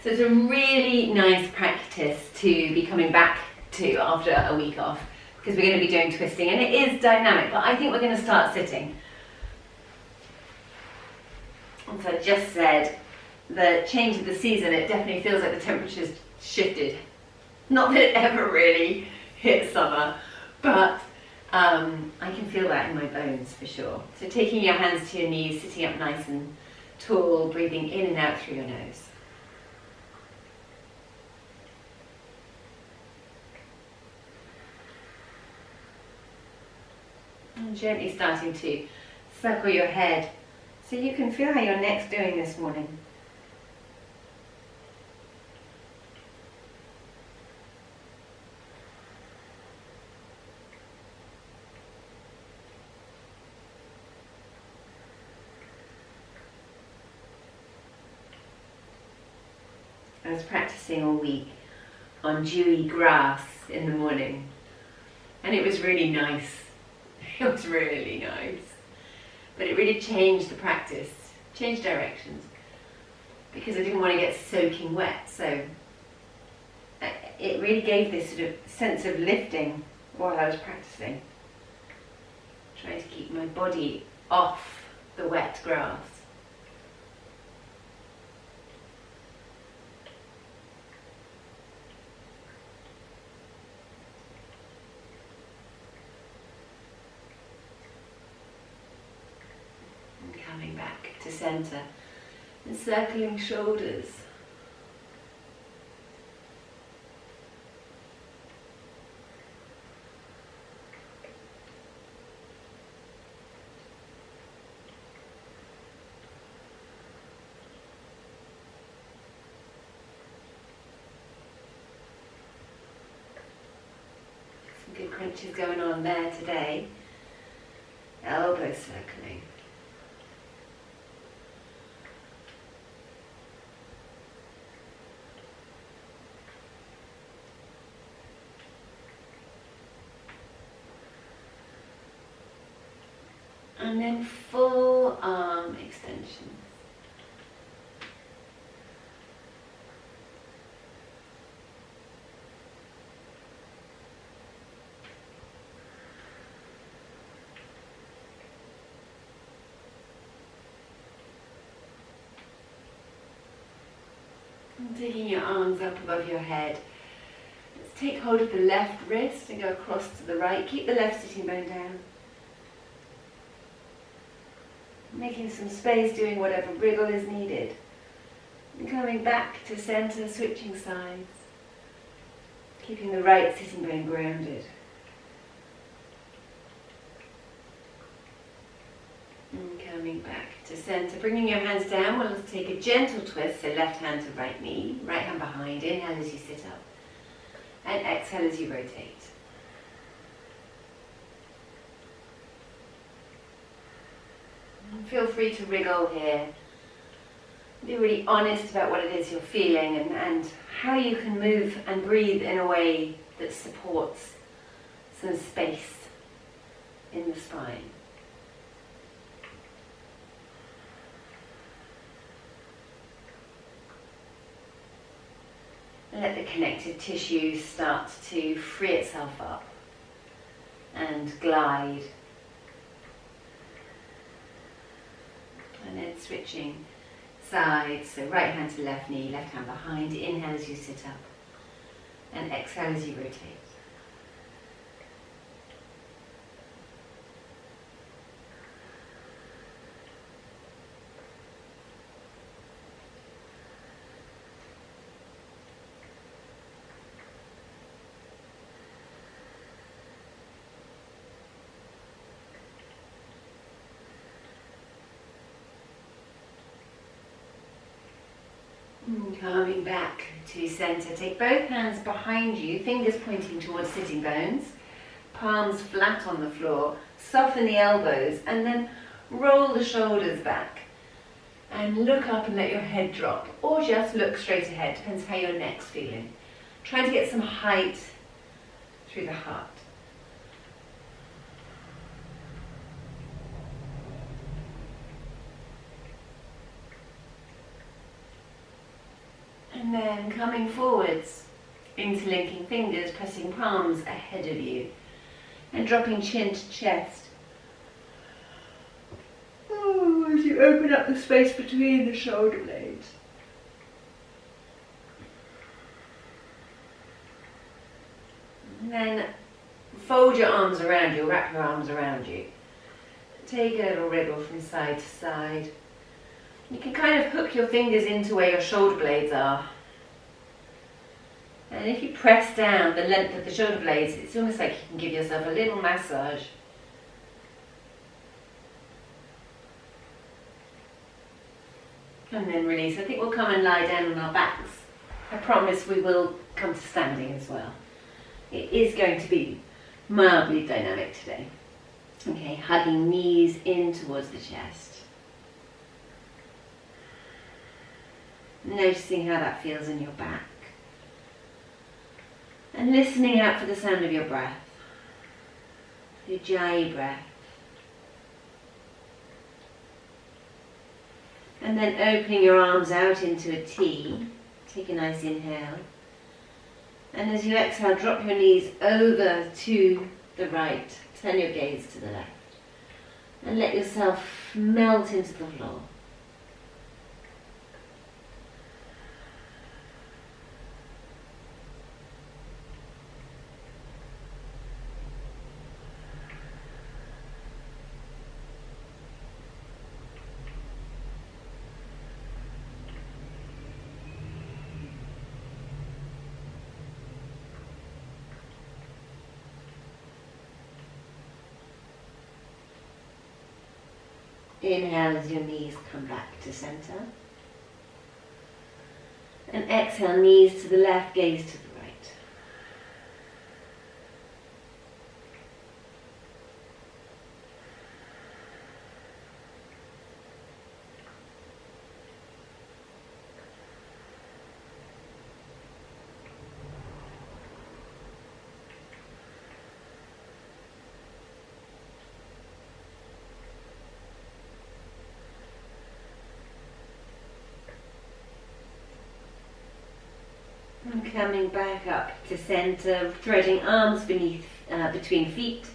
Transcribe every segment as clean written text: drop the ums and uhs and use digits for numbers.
So it's a really nice practice to be coming back to after a week off, because we're going to be doing twisting, and it is dynamic, but I think we're going to start sitting. And so I just said, the change of the season, it definitely feels like the temperature's shifted. Not that it ever really hit summer, but I can feel that in my bones for sure. So taking your hands to your knees, sitting up nice and tall, breathing in and out through your nose. And gently starting to circle your head so you can feel how your neck's doing this morning. I was practicing all week on dewy grass in the morning, and it was really nice. It was really nice. But it really changed the practice, changed directions, because I didn't want to get soaking wet. So it really gave this sort of sense of lifting while I was practicing. Trying to keep my body off the wet grass. Coming back to centre and circling shoulders. Some good crunches going on there today. Elbow circling. And then full arm extension. And taking your arms up above your head. Let's take hold of the left wrist and go across to the right. Keep the left sitting bone down. Making some space, doing whatever wriggle is needed. And coming back to centre, switching sides. Keeping the right sitting bone grounded. And coming back to centre, bringing your hands down. We'll take a gentle twist, so left hand to right knee, right hand behind. Inhale as you sit up. And exhale as you rotate. Feel free to wriggle here. Be really honest about what it is you're feeling and how you can move and breathe in a way that supports some space in the spine. Let the connective tissue start to free itself up and glide. And then switching sides, so right hand to left knee, left hand behind. Inhale as you sit up, and exhale as you rotate. Coming back to centre. Take both hands behind you, fingers pointing towards sitting bones, palms flat on the floor, soften the elbows, and then roll the shoulders back. And look up and let your head drop, or just look straight ahead, depends how your neck's feeling. Try to get some height through the heart. And And then coming forwards, interlinking fingers, pressing palms ahead of you, and dropping chin to chest. Oh, as you open up the space between the shoulder blades. And then fold your arms around you, wrap your arms around you. Take a little wriggle from side to side. You can kind of hook your fingers into where your shoulder blades are. And if you press down the length of the shoulder blades, it's almost like you can give yourself a little massage. And then release. I think we'll come and lie down on our backs. I promise we will come to standing as well. It is going to be mildly dynamic today. Okay, hugging knees in towards the chest. Noticing how that feels in your back. And listening out for the sound of your breath. Your Ujjayi breath. And then opening your arms out into a T. Take a nice inhale. And as you exhale, drop your knees over to the right. Turn your gaze to the left. And let yourself melt into the floor. Inhale as your knees come back to center. And exhale, knees to the left, gaze to the right. And coming back up to center, threading arms beneath, between feet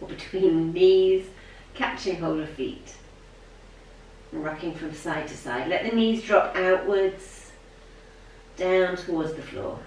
or between knees, catching hold of feet. And rocking from side to side. Let the knees drop outwards, down towards the floor.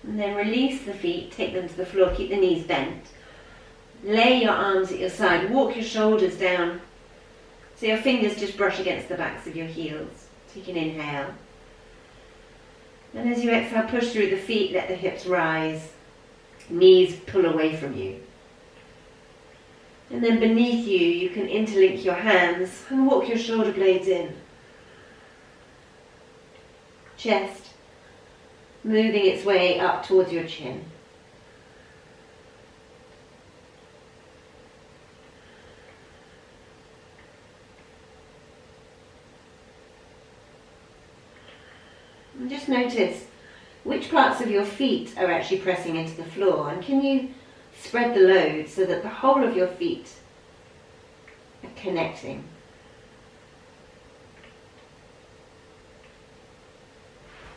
And then release the feet, take them to the floor, keep the knees bent. Lay your arms at your side, walk your shoulders down so your fingers just brush against the backs of your heels. Take an inhale. And as you exhale, push through the feet, let the hips rise, knees pull away from you. And then beneath you, you can interlink your hands and walk your shoulder blades in. Chest moving its way up towards your chin. And just notice which parts of your feet are actually pressing into the floor, and can you spread the load so that the whole of your feet are connecting.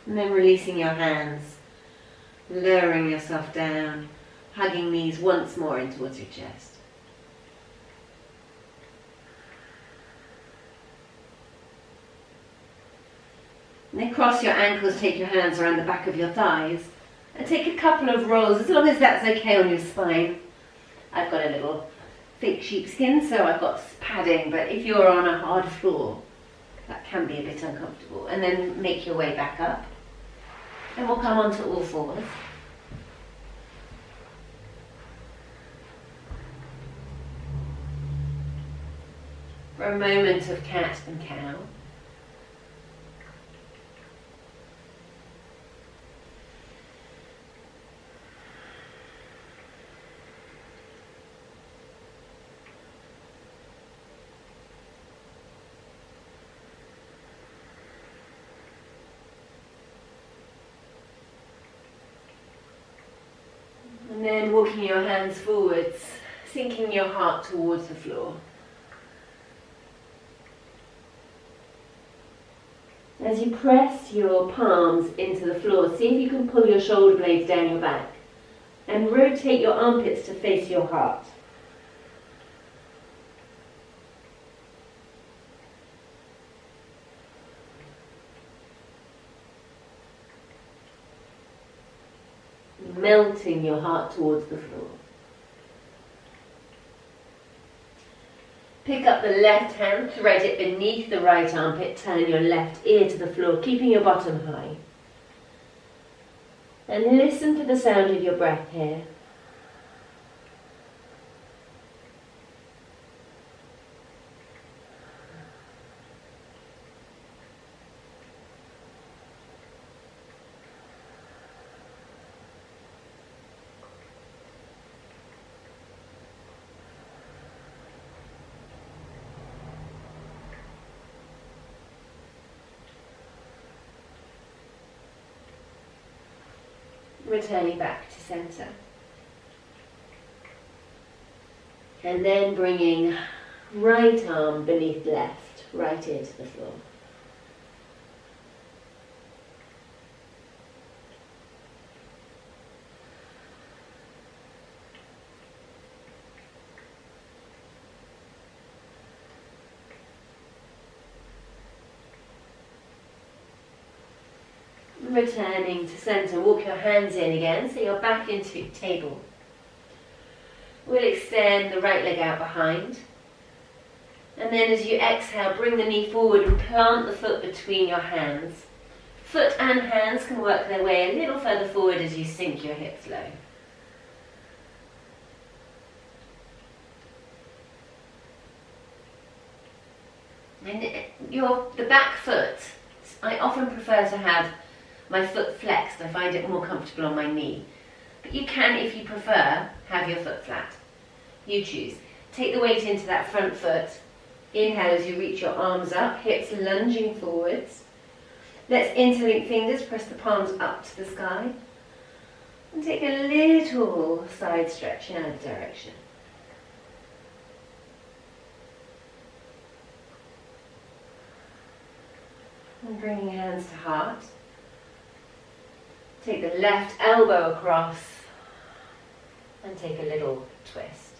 And then releasing your hands, lowering yourself down, hugging knees once more in towards your chest. And then cross your ankles, take your hands around the back of your thighs, and take a couple of rolls, as long as that's okay on your spine. I've got a little fake sheepskin, so I've got padding, but if you're on a hard floor, that can be a bit uncomfortable. And then make your way back up. And we'll come onto all fours. For a moment of cat and cow. And then walking your hands forwards, sinking your heart towards the floor. As you press your palms into the floor, see if you can pull your shoulder blades down your back and rotate your armpits to face your heart. Melting your heart towards the floor. Pick up the left hand, thread it beneath the right armpit, turn your left ear to the floor, keeping your bottom high. And listen for the sound of your breath here. Returning back to centre. And then bringing right arm beneath left, right ear to the floor. Returning to centre, walk your hands in again, so you're back into table. We'll extend the right leg out behind. And then as you exhale, bring the knee forward and plant the foot between your hands. Foot and hands can work their way a little further forward as you sink your hips low. And the back foot, I often prefer to have my foot flexed. I find it more comfortable on my knee. But you can, if you prefer, have your foot flat. You choose. Take the weight into that front foot. Inhale as you reach your arms up, hips lunging forwards. Let's interlink fingers, press the palms up to the sky. And take a little side stretch in either direction. And bringing hands to heart. Take the left elbow across and take a little twist.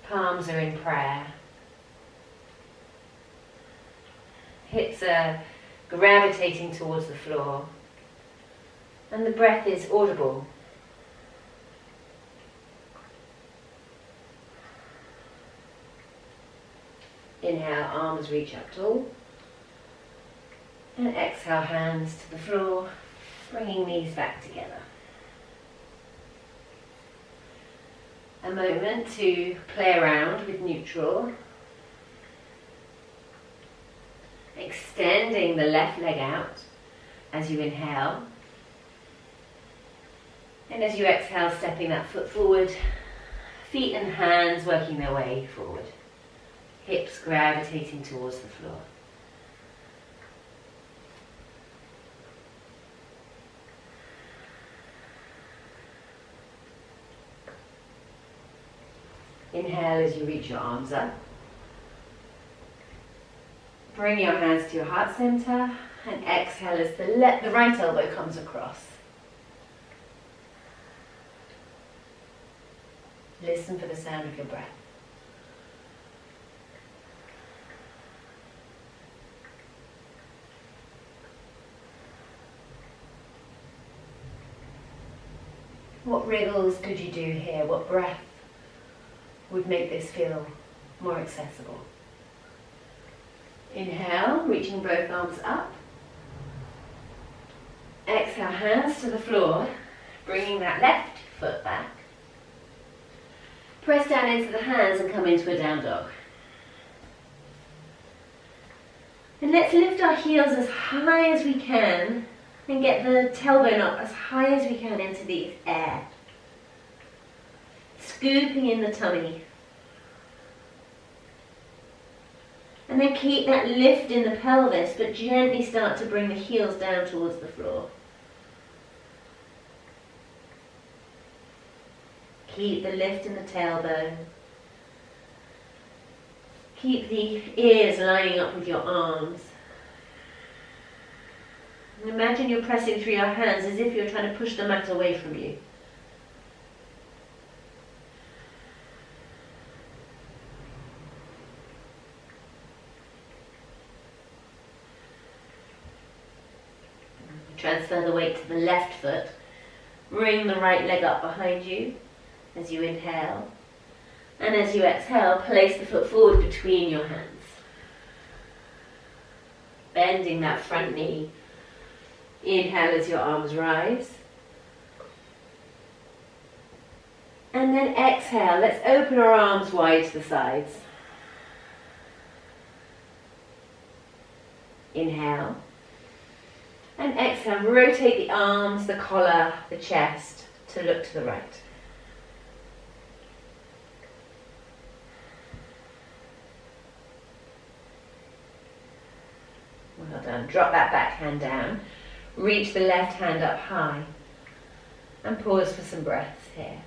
Palms are in prayer. Hips are gravitating towards the floor. And the breath is audible. Inhale, arms reach up tall. And exhale, hands to the floor. Bringing knees back together. A moment to play around with neutral. Extending the left leg out as you inhale. And as you exhale, stepping that foot forward. Feet and hands working their way forward. Hips gravitating towards the floor. Inhale as you reach your arms up. Bring your hands to your heart center and exhale as the right elbow comes across. Listen for the sound of your breath. What wriggles could you do here? What breath would make this feel more accessible? Inhale, reaching both arms up. Exhale, hands to the floor, bringing that left foot back. Press down into the hands and come into a down dog. And let's lift our heels as high as we can and get the tailbone up as high as we can into the air. Scooping in the tummy. And then keep that lift in the pelvis, but gently start to bring the heels down towards the floor. Keep the lift in the tailbone. Keep the ears lining up with your arms. And imagine you're pressing through your hands as if you're trying to push the mat away from you. Transfer the weight to the left foot. Bring the right leg up behind you as you inhale. And as you exhale, place the foot forward between your hands. Bending that front knee. Inhale as your arms rise. And then exhale. Let's open our arms wide to the sides. Inhale. And exhale, rotate the arms, the collar, the chest to look to the right. Well done. Drop that back hand down. Reach the left hand up high. And pause for some breaths here.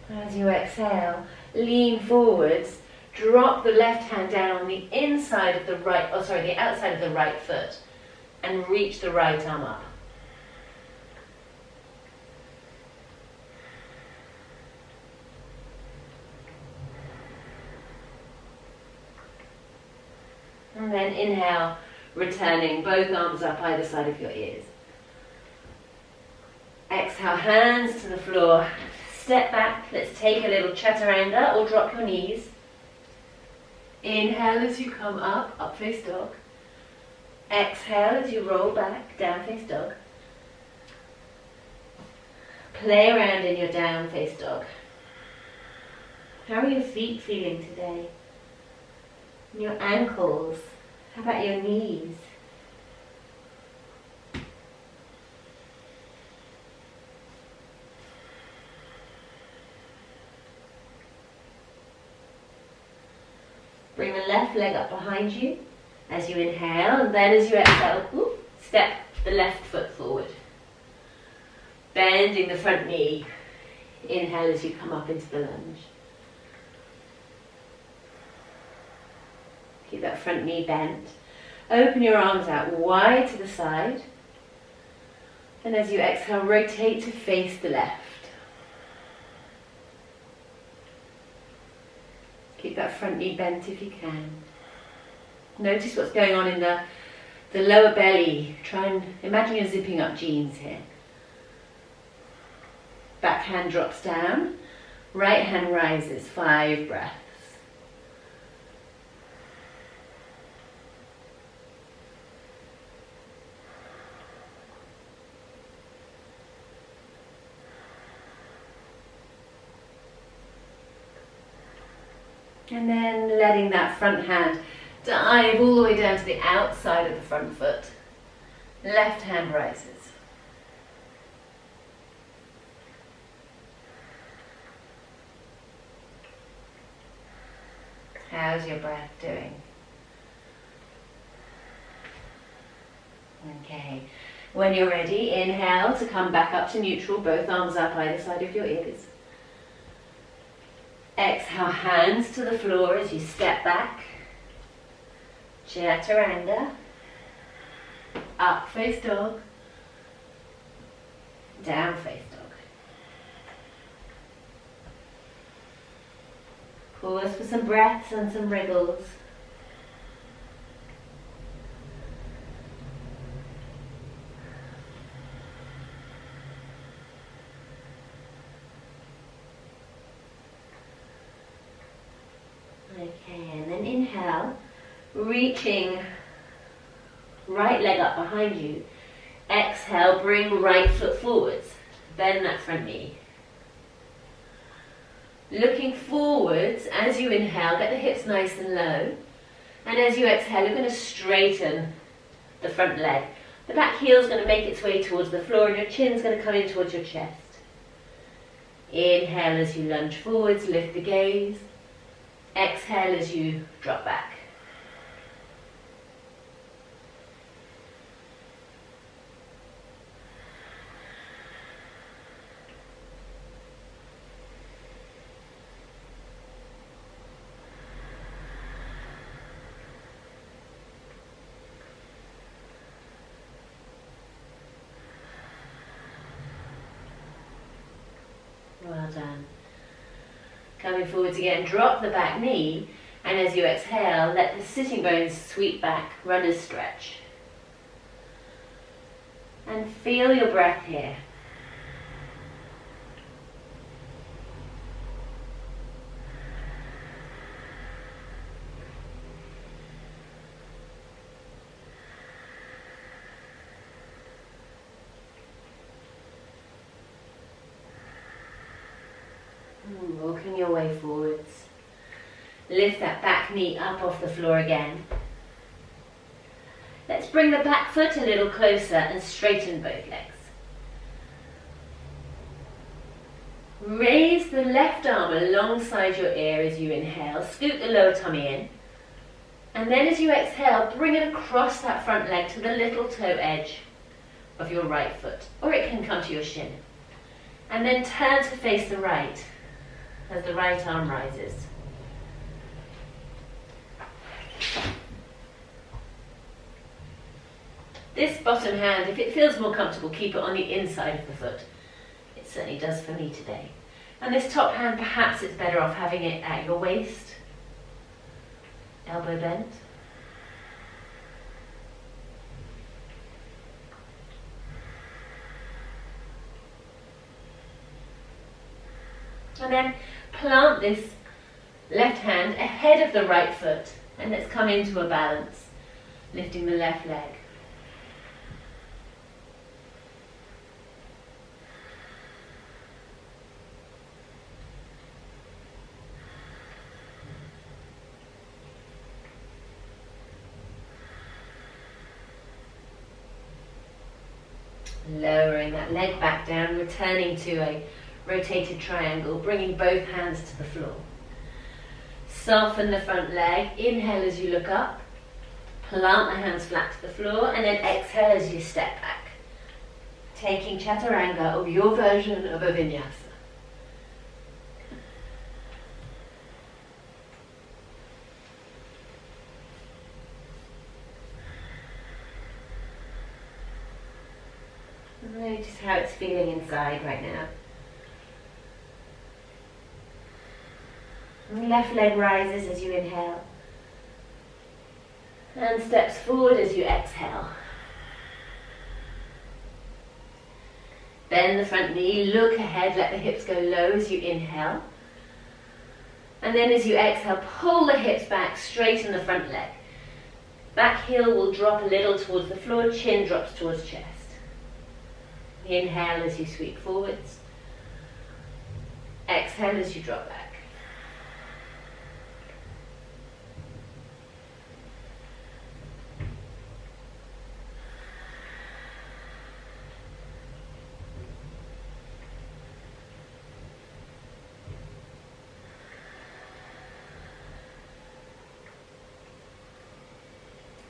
As you exhale, lean forwards, drop the left hand down on the inside of the right, the outside of the right foot, and reach the right arm up. And then inhale, returning both arms up either side of your ears. Exhale, hands to the floor. Step back, let's take a little chaturanga or drop your knees. Inhale as you come up, up face dog. Exhale as you roll back, down face dog. Play around in your down face dog. How are your feet feeling today? And your ankles? How about your knees? Bring the left leg up behind you as you inhale, and then as you exhale, step the left foot forward. Bending the front knee. Inhale as you come up into the lunge. Keep that front knee bent. Open your arms out wide to the side. And as you exhale, rotate to face the left. Keep that front knee bent if you can. Notice what's going on in the lower belly. Try and imagine you're zipping up jeans here. Back hand drops down. Right hand rises. 5 breaths. And then letting that front hand dive all the way down to the outside of the front foot. Left hand rises. How's your breath doing? Okay. When you're ready, inhale to come back up to neutral, both arms up either side of your ears. Exhale, hands to the floor as you step back. Chaturanga. Up face dog. Down face dog. Pause for some breaths and some wriggles. Okay, and then inhale, reaching right leg up behind you. Exhale, bring right foot forwards. Bend that front knee. Looking forwards as you inhale, get the hips nice and low. And as you exhale, you're going to straighten the front leg. The back heel is going to make its way towards the floor and your chin's going to come in towards your chest. Inhale as you lunge forwards, lift the gaze. Exhale as you drop back. Well done. Coming forwards again, drop the back knee, and as you exhale, let the sitting bones sweep back, runner's stretch. And feel your breath here. Walking your way forwards. Lift that back knee up off the floor again. Let's bring the back foot a little closer and straighten both legs. Raise the left arm alongside your ear as you inhale. Scoot the lower tummy in. And then as you exhale, bring it across that front leg to the little toe edge of your right foot. Or it can come to your shin. And then turn to face the right as the right arm rises. This bottom hand, if it feels more comfortable, keep it on the inside of the foot. It certainly does for me today. And this top hand, perhaps it's better off having it at your waist, elbow bent. And then plant this left hand ahead of the right foot, and let's come into a balance, lifting the left leg. Lowering that leg back down, returning to a rotated triangle, bringing both hands to the floor. Soften the front leg. Inhale as you look up. Plant the hands flat to the floor, and then exhale as you step back. Taking chaturanga, or your version of a vinyasa. Notice how it's feeling inside right now. And left leg rises as you inhale. And steps forward as you exhale. Bend the front knee, look ahead, let the hips go low as you inhale. And then as you exhale, pull the hips back, straighten the front leg. Back heel will drop a little towards the floor, chin drops towards chest. Inhale as you sweep forwards. Exhale as you drop back.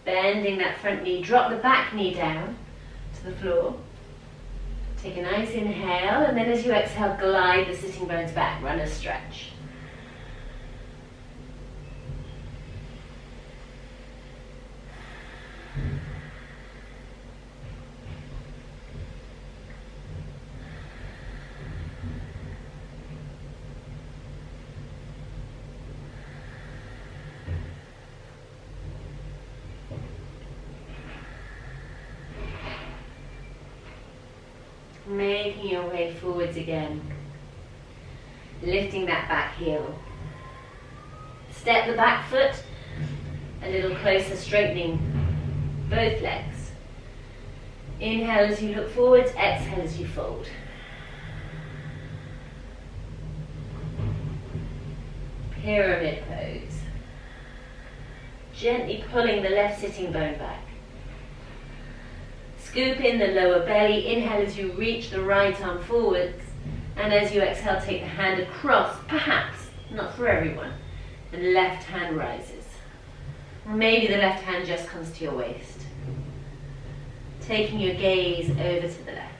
Bending that front knee, drop the back knee down to the floor. Take a nice inhale, and then as you exhale, glide the sitting bones back, runner's stretch. Making your way forwards again, lifting that back heel. Step the back foot a little closer, straightening both legs. Inhale as you look forwards, exhale as you fold. Pyramid pose. Gently pulling the left sitting bone back. Scoop in the lower belly. Inhale as you reach the right arm forwards. And as you exhale, take the hand across, perhaps, not for everyone, and left hand rises. Maybe the left hand just comes to your waist. Taking your gaze over to the left.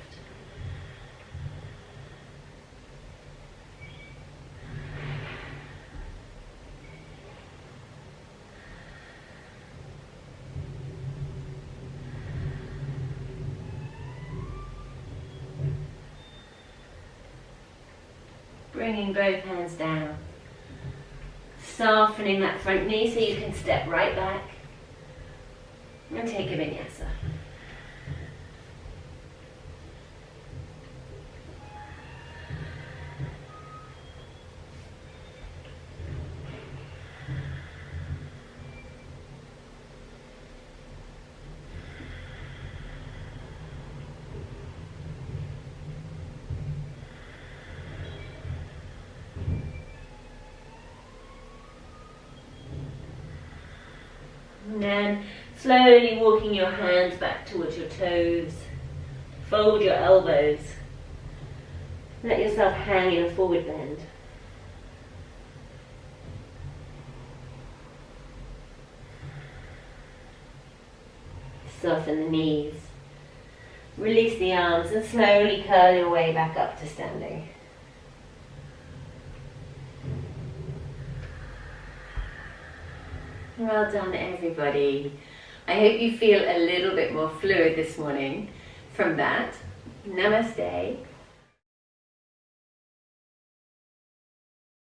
Bringing both hands down. Softening that front knee so you can step right back and take a vinyasa. And then slowly walking your hands back towards your toes. Fold your elbows. Let yourself hang in a forward bend. Soften the knees. Release the arms and slowly curl your way back up to standing. Well done, everybody. I hope you feel a little bit more fluid this morning from that. Namaste.